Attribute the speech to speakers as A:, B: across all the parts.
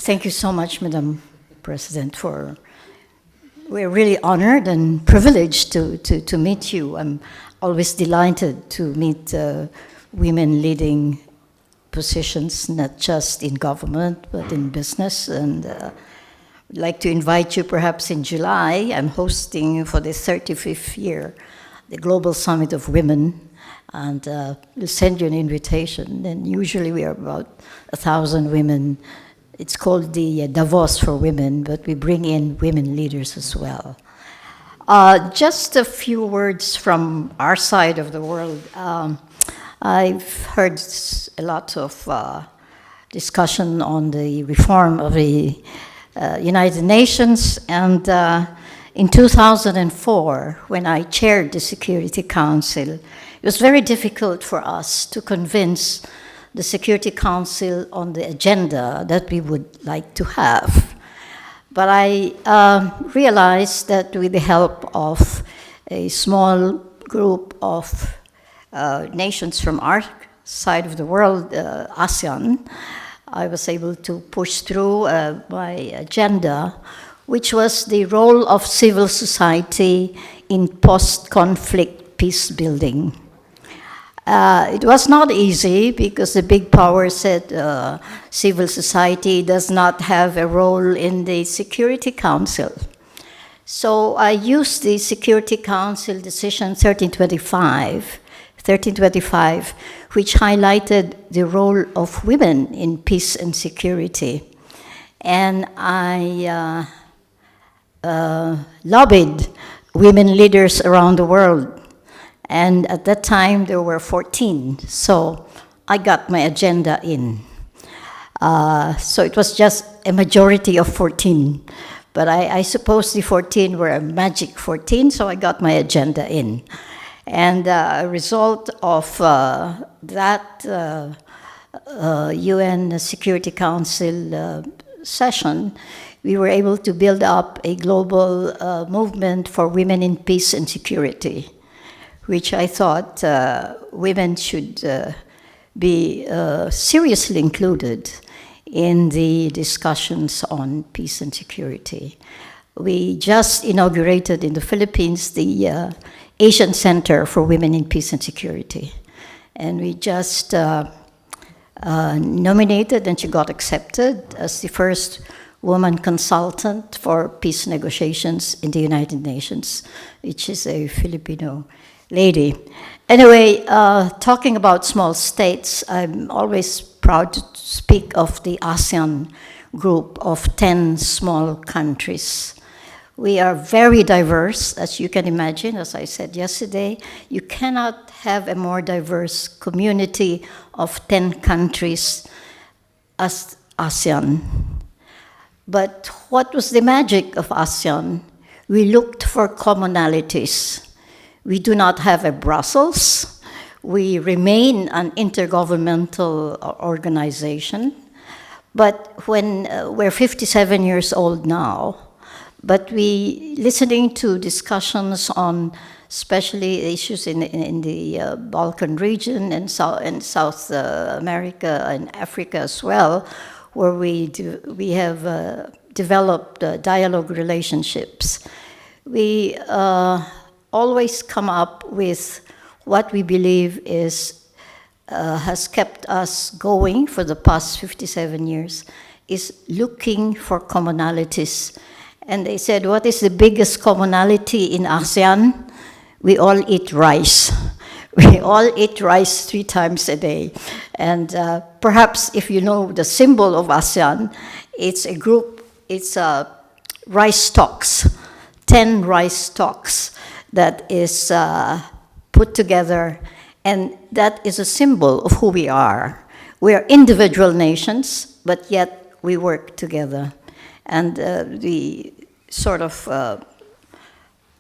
A: Thank you so much, Madam President, we're really honored and privileged to meet you. I'm always delighted to meet women leading positions, not just in government, but in business. And I'd like to invite you perhaps in July. I'm hosting for the 35th year the Global Summit of Women, and we'll send you an invitation. And usually we are about 1,000 women. It's called the Davos for Women, but we bring in women leaders as well. Just a few words from our side of the world. I've heard a lot of discussion on the reform of the United Nations, and in 2004, when I chaired the Security Council, it was very difficult for us to convince the Security Council on the agenda that we would like to have. But I realized that with the help of a small group of nations from our side of the world, ASEAN, I was able to push through my agenda, which was the role of civil society in post-conflict peace building. It was not easy because the big power said civil society does not have a role in the Security Council. So I used the Security Council decision 1325, which highlighted the role of women in peace and security. And I lobbied women leaders around the world. And at that time, there were 14, so I got my agenda in. So it was just a majority of 14. But I suppose the 14 were a magic 14, so I got my agenda in. And a result of that UN Security Council session, we were able to build up a global movement for women in peace and security, which I thought women should be seriously included in the discussions on peace and security. We just inaugurated in the Philippines the Asian Center for Women in Peace and Security. And we just nominated, and she got accepted as the first woman consultant for peace negotiations in the United Nations, which is a Filipino lady. Anyway, talking about small states, I'm always proud to speak of the ASEAN group of 10 small countries. We are very diverse, as you can imagine, as I said yesterday. You cannot have a more diverse community of 10 countries as ASEAN. But what was the magic of ASEAN? We looked for commonalities. We do not have a Brussels. We remain an intergovernmental organization. But when we're 57 years old now, but we listening to discussions on especially issues in the Balkan region and South America and Africa as well, where we have developed dialogue relationships. We always come up with what we believe has kept us going for the past 57 years, is looking for commonalities. And they said, what is the biggest commonality in ASEAN? We all eat rice. We all eat rice 3 times a day. And perhaps if you know the symbol of ASEAN, it's a group, it's rice stalks, 10 rice stalks that is put together, and that is a symbol of who we are. We are individual nations, but yet we work together. And the sort of,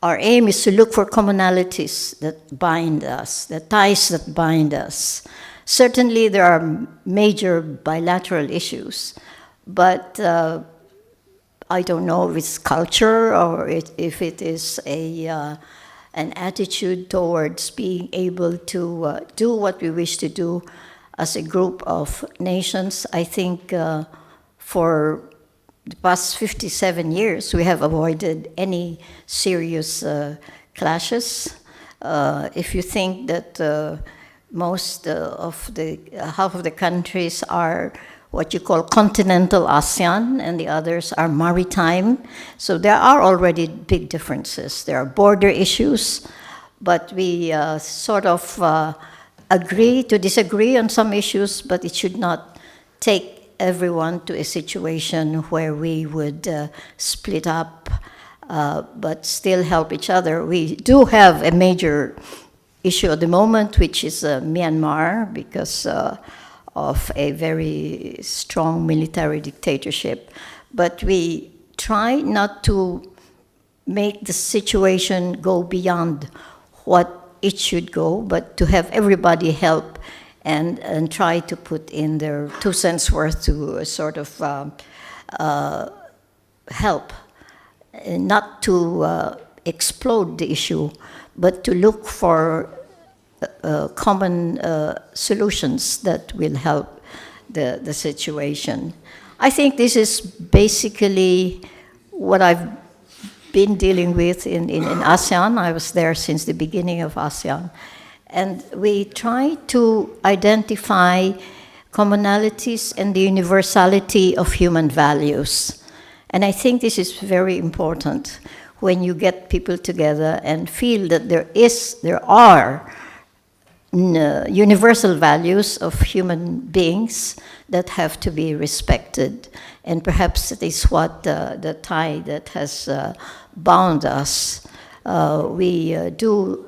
A: our aim is to look for commonalities that bind us, the ties that bind us. Certainly there are major bilateral issues, but I don't know if it's culture or if it is an attitude towards being able to do what we wish to do as a group of nations. I think for the past 57 years, we have avoided any serious clashes. If you think that most of the half of the countries are what you call continental ASEAN, and the others are maritime. So there are already big differences. There are border issues, but we sort of agree to disagree on some issues, but it should not take everyone to a situation where we would split up, but still help each other. We do have a major issue at the moment, which is Myanmar, because of a very strong military dictatorship. But we try not to make the situation go beyond what it should go, but to have everybody help and try to put in their 2 cents worth to sort of help, not to explode the issue, but to look for common solutions that will help the situation. I think this is basically what I've been dealing with in ASEAN. I was there since the beginning of ASEAN. And we try to identify commonalities and the universality of human values. And I think this is very important when you get people together and feel that there are universal values of human beings that have to be respected. And perhaps it is what the tie that has bound us. We do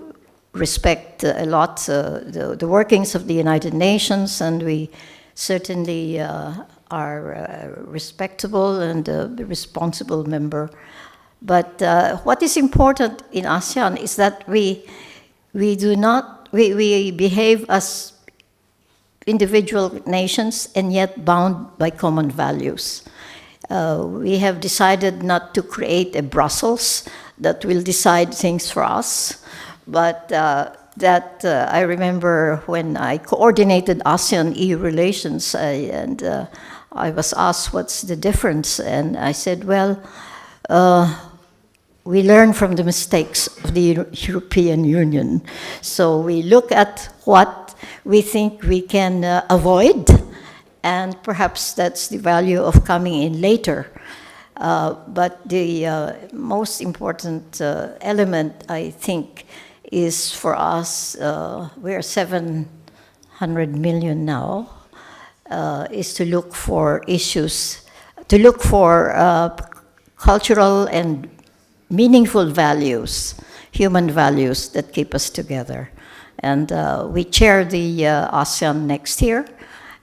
A: respect a lot the workings of the United Nations, and we certainly are a respectable and a responsible member. But what is important in ASEAN is that we behave as individual nations and yet bound by common values. We have decided not to create a Brussels that will decide things for us, but I remember when I coordinated ASEAN-EU relations, I was asked what's the difference, and I said, well, we learn from the mistakes of the European Union. So we look at what we think we can avoid, and perhaps that's the value of coming in later. But the most important element, I think, is for us, we're 700 million now, is to look for issues, to look for cultural and meaningful values, human values that keep us together. And we chair the ASEAN next year,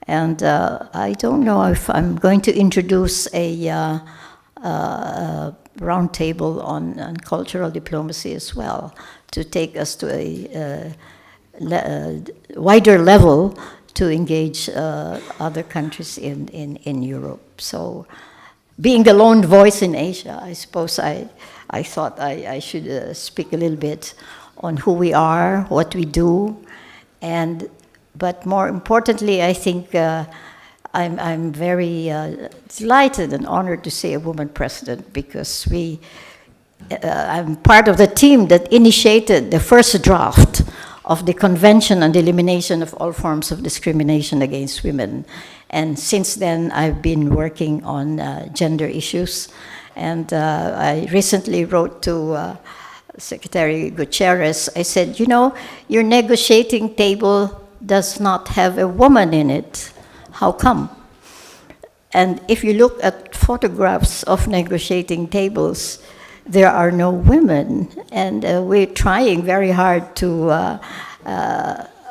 A: and I don't know if I'm going to introduce a roundtable on cultural diplomacy as well, to take us to a wider level to engage other countries in Europe. So, being the lone voice in Asia, I suppose I thought I should speak a little bit on who we are, what we do, but more importantly, I think I'm very delighted and honored to say a woman president, because I'm part of the team that initiated the first draft of the Convention on the Elimination of All Forms of Discrimination Against Women. And since then, I've been working on gender issues. And I recently wrote to Secretary Gutierrez. I said, you know, your negotiating table does not have a woman in it. How come? And if you look at photographs of negotiating tables, there are no women. And we're trying very hard to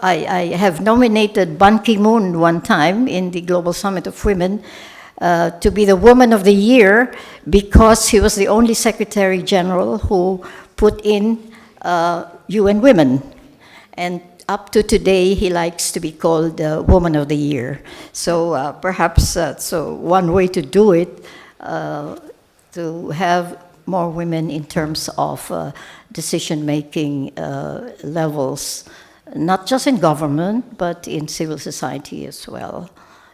A: I have nominated Ban Ki-moon one time in the Global Summit of Women to be the Woman of the Year, because he was the only Secretary General who put in UN Women. And up to today, he likes to be called Woman of the Year. So perhaps that's one way to do it, to have more women in terms of decision-making levels, not just in government, but in civil society as well.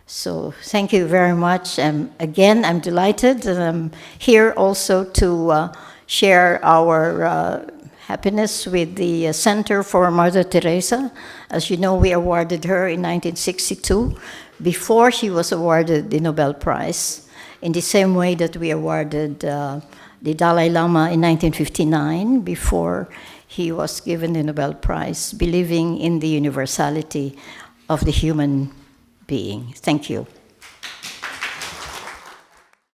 A: So thank you very much. Again, I'm delighted, and I'm here also to share our happiness with the Center for Mother Teresa. As you know, we awarded her in 1962, before she was awarded the Nobel Prize, in the same way that we awarded the Dalai Lama in 1959, before he was given the Nobel Prize, believing in the universality of the human being. Thank you.